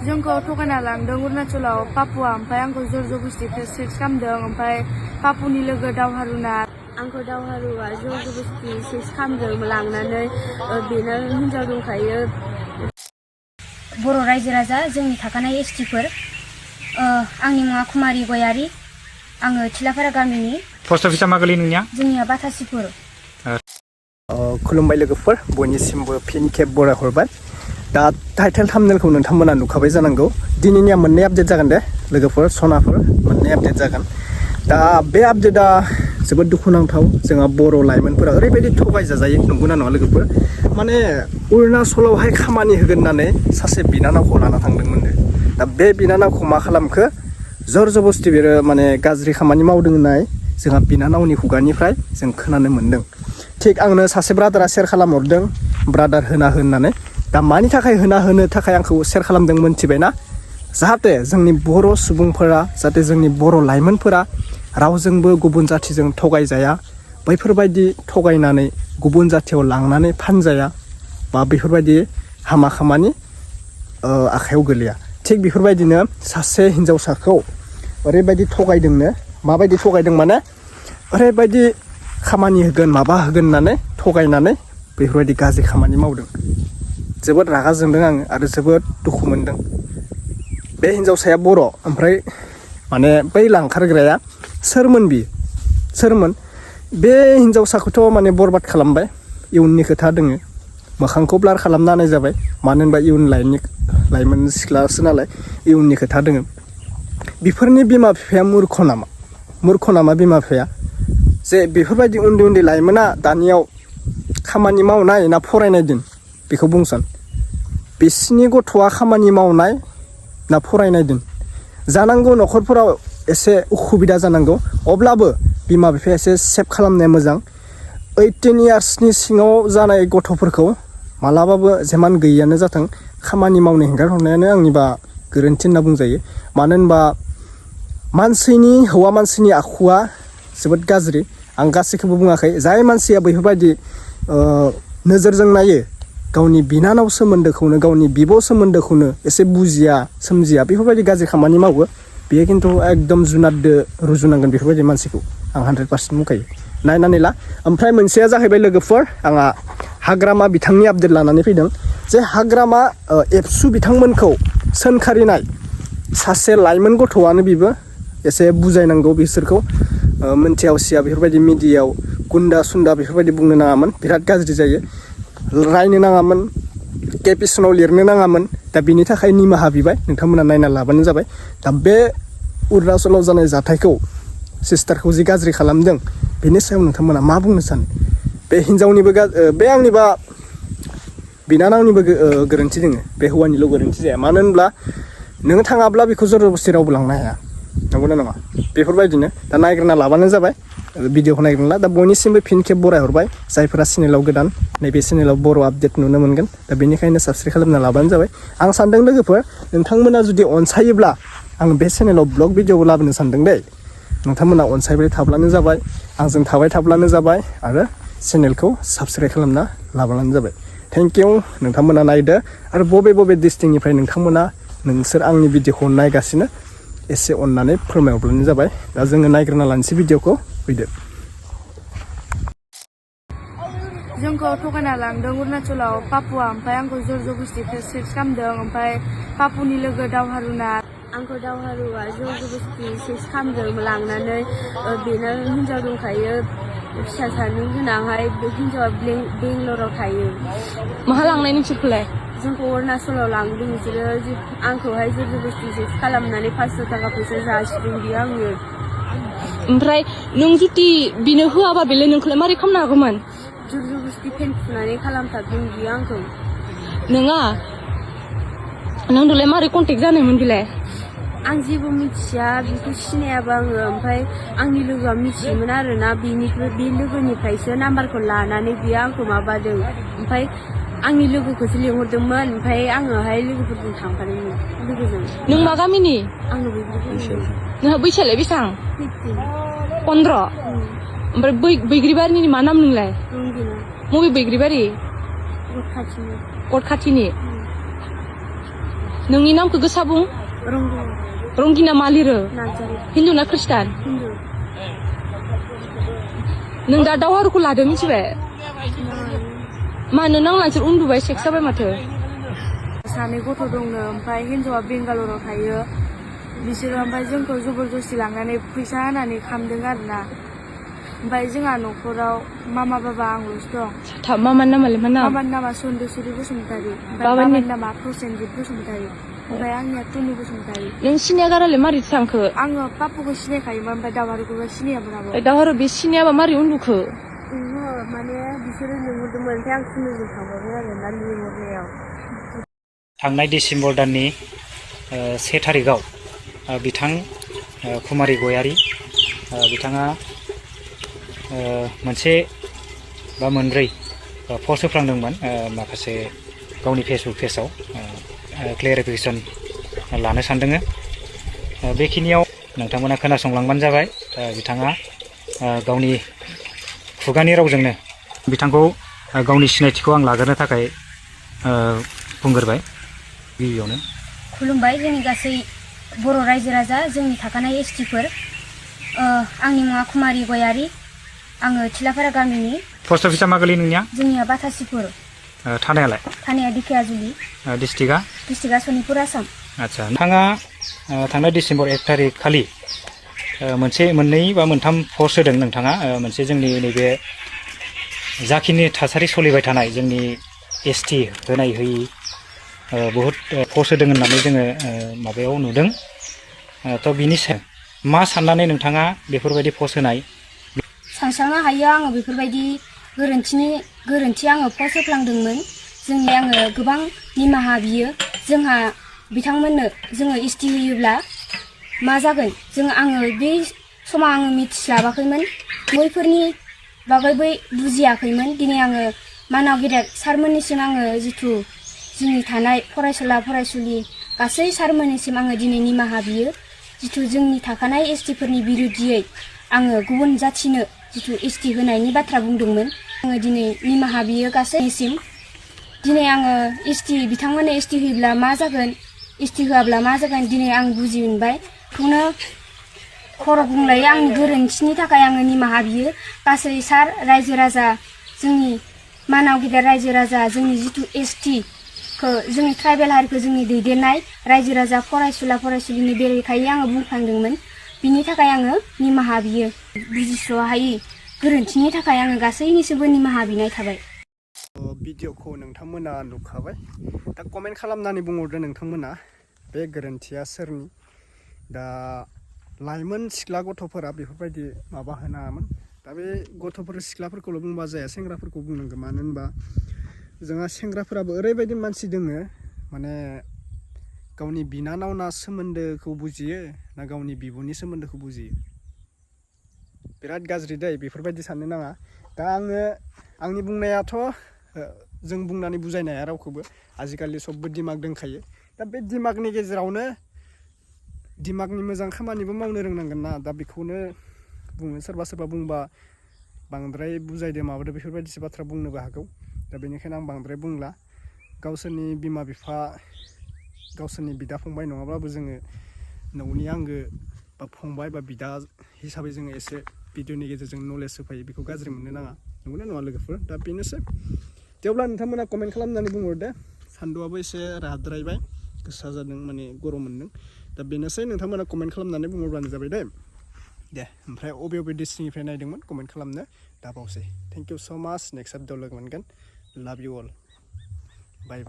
जोंखौ थगायना लांदों अरुणाचलाव पापुआ ओमफ्राय आंखौ जर जबस्ति सेक्स खालामदों ओमफ्राय पापुनि लोगो दावहारुना आंखौ दावहारुआ जर जबस्ति सेक्स खालामदों लांनानै बेनो हिनजाव दंखायो। बर' रायजो राजा जोंनि थाखानाय एसटिफोर आंनि मुङा कुमारी गयारी आङो थिलाफारा गामिनि पोस्ट अफिसा मा गोलैयो नोंनिया? जोंनिया बाथासिफोर। खुलुमबाय लोगोफोर बयनिसिमबो फिन खेब बराय हरबाय। दा टाइटेल थाम्बनेलखौ नोंथांमोना नुखाबाय जानांगौ। दिनैनिया मोननै आपडेट जागोन दे लोगोफोर सनाफोर मोननै आपडेट जागोन। दा बे आपडेटआ जोबोद दुखुनांथाव। जोंहा बर' लाइमोनफोरा ओरैबायदि थगायजाजायो नंगौना नङा लोगोफोर? माने अरुणाचलावहाय खामानि होगोन होननानै सासे बिनानावखौ लाना थांदोंमोननो। दा बे बिनानावखौ मा खालामखो जर जबस्ति बियो माने गाज्रि खामानि मावदों होननाय जोंहा बिनानावनि खुगानिफ्राय जों खोनानो मोन्दों। थिग आंनो सासे ब्रादारा शेयार खालामहरदों ब्रादार होना होननानै। दा मानि थाखाय होनो थाखाय आंखौ शेयार खालामदों मोनथिबायना? जाहाथे जोंनि बर' सुबुंफोरा जाहाथे जोंनि बर' लाइमोनफोरा रावजोंबो गुबुन जाथिजों थगायजाया, बैफोरबायदि थगायनानै गुबुन जाथियाव लांनानै फानजाया बा बेफोरबायदि हामा खामानि आखायाव गोलैया। थिग बेफोरबायदिनो सासे हिन्जावसाखौ ओरैबायदि थगायदोंनो, माबायदि थगायदों माने ओरैबायदि खामानि होगोन माबा होगोन होननानै थगायनानै बेफोरबायदि गाज्रि खामानि मावदों। जोबोद रागा जोंदों आङो आरो जोबोद दुखु मोनदों। बे हिन्जावसाया बर' ओमफ्राय माने बै लांखारग्राया सोरमोन बियो? सोरमोन? बे हिन्जावसाखौथ' माने बरबाद खालामबाय। इयुननि खोथा दोङो। मोखांखौ ब्लार खालामना होनाय जाबाय। मानो होनबा इयुन लाइमोन सिख्लासो नालाय इयुननि खोथा दोङो। बेफोरनि बिमा बिफाया मुर्ख नामा? मुर्ख नामा बिमा बिफाया? जे बेफोरबायदि उन्दै उन्दै लाइमोना दानियाव खामानि मावनाय ना फरायनाय दिन बेखौ बुंसन। बिसिनि गथ'आ खामानि मावनाय ना फरायनाय दिन? जानांगौ न'खरफोराव एसे उसुबिदा जानांगौ, अब्लाबो बिमा बिफाया एसे सेभ खालामनाया मोजां। 18 इयार्सनि सिङाव जानाय गथ'फोरखौ मालाबाबो जेमान गैयानो जाथों खामानि मावनो हेंगारहरनायानो आंनिबा गोरोन्थि होनना बुंजायो। मानो होनबा हौवा मानसिनि आखुआ जोबोद गाज्रि। आं गासैखौबो बुङाखै। जाय मानसिया बेफोरबायदि नोजोरजों नायो, गावनि बिनानाव सोमोन्दोखौनो गावनि बिब' सोमोन्दोखौनो एसे बुजिया सोमजिया बेफोरबायदि गाज्रि खामानि मावो, बेयो खिन्थु एकदम जुनाददो रुजुनांगोन बेफोरबायदि मानसिखौ आं 100% बुंखायो। नायनानै ला। ओमफ्राय मोनसेया जाहैबाय लोगोफोर, आंहा हाग्रामा बिथांनि आपडेट लानानै फैदों जे हाग्रामा एबसु बिथांमोनखौ सोंखारिनाय सासे लाइमोन गथ'आनो बिबो एसे बुजायनांगौ बिसोरखौ। मोनथिया उसिया बेफोरबायदि मिडियायाव गुन्दा सुन्दा बेफोरबायदि बुंनो नाङामोन, बिराद गाज्रि जायो। रायनो नाङामोन, केपिसनाव लिरनो नाङामोन। दा बिनि थाखाय निमाहा बिबाय, नोंथांमोना नायना लाबानो जाबाय। दा बे अरुणाचलाव जानाय जाथायखौ सिस्टारखौ जि गाज्रि खालामदों बेनि सायाव नोंथांमोना मा बुंनो सानो? बे हिन्जावनिबो बे आंनिबा बिनानावनिबो गोरोन्थि दोङो, बे हौवानिल' गोरोन्थि जाया। मानो होनब्ला नोङो थाङाब्ला बेखौ जर'बस्थि रावबो लांनो हाया, नंगौना नङा? बेफोरबायदिनो दा नायग्रोना लाबानो जाबाय, भिडिअखौ नायग्रोना ला। दा बयनिसिमबो फिन खेब बरायहरबाय जायफोरा चेनेलाव गोदान, नैबे चेनेलाव बर' आपडेट नुनो मोनगोन। दा बेनिखायनो साबस्क्राइब खालामना लाबानो जाबाय। आं सानदों लोगोफोर नोंथांमोना जुदि अनसायोब्ला आं बे चेनेलाव ब्लग भिडिअबो लाबोनो सानदों दै। नोंथांमोना अनसायबाय थाब्लानो जाबाय, आंजों थाबाय थाब्लानो जाबाय आरो चेनेलखौ साबस्क्राइब खालामना लाब्लानो जाबाय। Thank you. नोंथांमोना नायदो आरो बबे डिस्ट्रिक्टनिफ्राय नोंसोर आंनि भिडिअखौ नायगासिनो एसे अननानै फोरमायहरब्लानो जाबाय। दा जोङो नायग्रोना लानोसै भिडिअखौ, फैदो। जोंखौ थगायना लांदों अरुणाचलाव पापुआ ओमफ्राय आंखौ जर जबस्ति सेक्स खालामदों ओमफ्राय पापुनि लोगो दावहारुना आंखौ दावहारुआ जर जबस्ति सेक्स खालामदों लांनानै बेनो हिनजाव दंखायो फिसा सानै गोनांहाय। बे हिनजावा बेंगलराव थायो। माहा लांनाय नोंसोरखौलाय? जोंखौ अरुणाचलाव लांदों बिसोरो। आंखौहाय जर जबस्ति सेक्स खालामनानै 500 थाखा फैसा जासिदों बियो आंनो। ओमफ्राय नों जुदि बिनो होआबा बेलाय नोंखौलाय मारै खालामनो हागौमोन? जर जबस्ति फेन फुनानै खालामथारदों बियो आंखौ। नोङा नोंदोलाय मारै कन्टेक्ट जानायमोन बेलाय? आं जेबो मिथिया, बेखौ सिनायाबा आङो। ओमफ्राय आंनि लोगोआ मिथियोमोन आरोना, बे लोगोनिफ्रायसो नाम्बारखौ लानानै बियो आंखौ माबादों। ओमफ्राय आंनि लोगोखौसो लिंहरदोंमोन, ओमफ्राय आङोहाय लोगोफोरजों थांफादोंमोन लोगोजों। नों मा गामिनि? आंनो बैग्रिबारि। नोंहा बैसोआलाय बेसेबां? 15। ओमफ्राय बैग्रिबारिनि मा नाम नोंलाय? रंगिना। मबे बैग्रिबारि? गट खाथिनि। गट खाथिनि? नोंनि नामखौ गोसा बुं रंगिना रंगिना मा लिरो नार्जारि हिन्दु ना खृष्टान हिन्दु नों दा दावहारुखौ लादों मिथिबाय मानो नांला नोंसोर उन्दुबाय सेक्स जाबाय माथो सानै गथ' दंनो ओमफ्राय हिन्जावा बेंगालराव थायो बिसोरो ओमफ्राय जोंखौ जबरदस्ति लांनानै फैसा होनानै खामदों आरोना ओमफ्राय जोंहा न'खराव मामा बाबा आंल'सो दं मामानि नामालाय मा नाम मामानि नामा सन्देसुरि बसुमतारी ओमफ्राय बाबानि बाबानि नामा प्रसेनजित बसुमतारी ओमफ्राय आंनिया टुनु बसुमतारी नों सिनाया गारालाय मारै थांखो आङो पापुखौ सिनायखायोमोन ओमफ्य दावहारुखौबो सिनायामोन आब' दावहारु बे सिनायाबा मारै उन्दुखो ओहो माने बिसोरो लिंहरदोंमोन ओमफ्राय आं टुनुजों थांबाय आरो ना लिंहरनायाव थांनाय डिसेम्बर दाननि 1 थारिखआव बिथां कुमारी गयारी बिथाङा मोनसे बा मोनब्रै पस्ट होफ्लांदोंमोन माखासे गावनि फेसबुक पेजाव क्लेरिफिकेसन लानो सानदों बेखिनियाव नोंथांमोना खोनासंलांबानो जाबाय बिथाङा गावनि खुगानि रावजोंनो बिथांखौ गावनि सिनायथिखौ आं लाग्रोनो थाखाय बुंग्रोबाय गिबियावनो खुलुमबाय जोंनि गासै बर' रायजो राजा जोंनि थाखानाय एसटिफोर आंनि मुङा कुमारी गयारी आङो थिलाफारा गामिनि पस्ट अफिसा मा गोलैयो नोंनिया जोंनिया बाथासिपुर थानायालाय थानाया दिखियाजुलि डिस्ट्रिक्टआ सनितपुर आसाम आच्छा नोंथाङा थांनाय डिसेम्बर 1 थारिख खालि मोनसे मोननै बा मोनथाम पस्ट होदों नोंथाङा मोनसे जोंनि नैबे जाखिनि थासारि सोलिबाय थानाय जोंनि एसटि होनाय होयि बहुत पस्ट होदों होननानै जोङो माबायाव नुदों थ' बिनि सायाव मा साननानै नोंथाङा बेफोरबायदि पस्ट होनाय सानस्रांनो हायो आङो बेफोरबायदि गोरोन्थि आङो पस्ट होफ्लांदोंमोन जोंनि आङो गोबां निमाहा बियो जोंहा बिथांमोननो जोङो एसटि होयोब्ला मा जागोन आङो बे समाव आङो मिथिस्लाबाखैमोन बैफोरनि बागै बुजियाखैमोन दिनै आङो मानाव गेदेर सारमोननिसिम आङो जिथु जोंनि थानाय फरायसुला फरायसुलि गासै सारमोननिसिम आङो दिनै निमाहा बियो जिथु जोंनि थाखानाय एसटिफोरनि बिरुद्धियै आङो गुबुन जाथिनो जिथु एसटि होनायनि बाथ्रा बुंदोंमोन आङो दिनै निमाहा बियो गासैनिसिम दिनै आङो बिथांमोननो एसटि होयोब्ला मा जागोन एसटि होआब्ला मा जागोन दिनै आं बुजि मोनबाय बेखौनो खर' बुंलायो आंनि गोरोन्थिनि थाखाय आङो निमाहा बियो गासै सार रायजो राजा जोंनि मानाव गेदेर रायजो राजा जोंनि जिथु एसटिखौ जोंनि ट्राइबेल हारिखौ जोंनि दैदेननाय रायजो राजा फरायसुला फरायसुलिनि बेरेखायै आङो बुंफ्लांदोंमोन बिनि थाखाय आङो निमाहा बियो बुजिस'हायि गोरोन्थिनि थाखाय आङो गासैनिसिमबो निमाहा बिनाय थाबाय भिडिअखौ नोंथांमोना नुखाबाय दा कमेन्ट खालामनानै बुंहरदो नोंथांमोना बे गोरोन्थिया सोरनि दा लाइमोन सिख्ला गथ'फोरा बेफोरबायदि माबा होनाङामोन दा बे गथ'फोर सिख्लाफोरखौल' बुंबा जाया सेंग्राफोरखौ बुंनांगौ मानो होनबा जोंहा सेंग्राफोराबो ओरैबायदि मानसि दोङो माने गावनि बिनानावना सोमोन्दोखौ बुजियो ना गावनि बिब'नि सोमोन्दोखौ बुजियो बिराद गाज्रि दै बेफोरबायदि साननो नाङा दा आंनि बुंनायाथ' जों बुंनानै बुजायनो हाया रावखौबो आजिखालि सबबो दिमाग दंखायो दा बे दिमागनि गेजेरावनो दिमागनि मोजां खामानिबो मावनो रोंनांगोन ना दा बेखौनो बुङो सोरबा बुंबा बांद्राय बुजायदो माबादो बेफोरबायदिसो बाथ्रा बुंनोबो हागौ दा बेनिखायनो आं बांद्राय बुंला गावसोरनि बिमा बिफा गावसोरनि बिदा फंबाय नङाब्लाबो जोङो न'नि आंगो बा फंबाय बा बिदा हिसाबै जोङो एसे भिडिअनि गेजेरजों नलेज होफायो बेखौ गाज्रि मोननो नाङा नंगौना नङा लोगोफोर दा बेनोसै थेवब्ला नोंथांमोना कमेन्ट खालामनानै बुंहरदो सान्दुआबो एसे राद्रायबाय गोसा जादों माने गरम मोनदों दा बेनोसै नोंथांमोना कमेन्ट खालामनानै बुंहरब्लानो जाबाय दे ओमफ्राय अबे डिस्ट्रिक्टनिफ्राय नायदोंमोन कमेन्ट खालामनो दाबावसै थेंक इउ स' माच नेक्स्ट भिडिअ लोगो मोनगोन लाभ इउ अल बाय